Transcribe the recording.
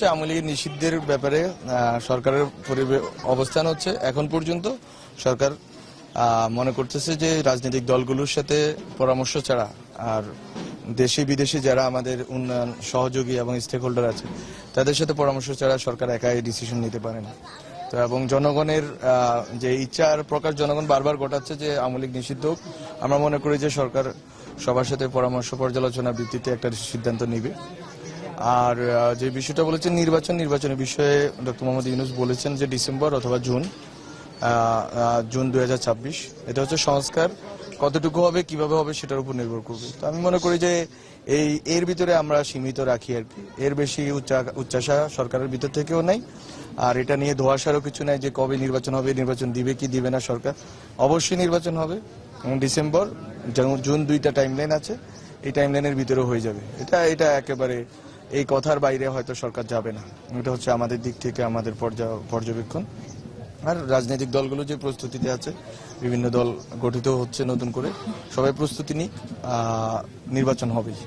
হচ্ছে আওয়ামী লীগের নিষিদ্ধের ব্যাপারে সরকারের অবস্থান হচ্ছে এখন পর্যন্ত সরকার মনে করতেছে যে রাজনৈতিক দলগুলোর সাথে পরামর্শ ছাড়া আর দেশি বিদেশি যারা আমাদের উন্নয়ন সহযোগী এবং স্টেক হোল্ডার আছে তাদের সাথে পরামর্শ ছাড়া সরকার একাই ডিসিশন নিতে পারে না। তো এবং জনগণের যে ইচ্ছার প্রকাশ জনগণ বারবার ঘটাচ্ছে যে আওয়ামী লীগ নিষিদ্ধ হোক, আমরা মনে করি যে সরকার সবার সাথে পরামর্শ পর্যালোচনার ভিত্তিতে একটা সিদ্ধান্ত নিবে। আর যে বিষয়টা বলেছেন নির্বাচনের বিষয়ে ডক্টর মোহাম্মদ ইউনূস বলেছেন যে ডিসেম্বর অথবা জুন 2026। এটা হচ্ছে সংস্কার কতটুকু হবে কিভাবে হবে সেটার উপর নির্ভর করবে। তো আমি মনে করি যে এর ভিতরে আমরা সীমিত রাখি আর কি, এর বেশি উচ্চাশা সরকারের ভিতর থেকেও নাই। আর এটা নিয়ে ধোঁয়াশারও কিছু নাই যে কবে নির্বাচন হবে, নির্বাচন দিবে কি দিবে না সরকার। অবশ্যই নির্বাচন হবে ডিসেম্বর জুন, দুইটা টাইমলাইন আছে, এই টাইমলাইনের ভিতরে হয়ে যাবে। এটা একেবারে এই কথার বাইরে হয়তো সরকার যাবে না। এটা হচ্ছে আমাদের দিক থেকে আমাদের পর্যবেক্ষণ। আর রাজনৈতিক দলগুলো যে প্রস্তুতিতে আছে, বিভিন্ন দল গঠিত হচ্ছে নতুন করে, সবাই প্রস্তুতি নিক, নির্বাচন হবেই।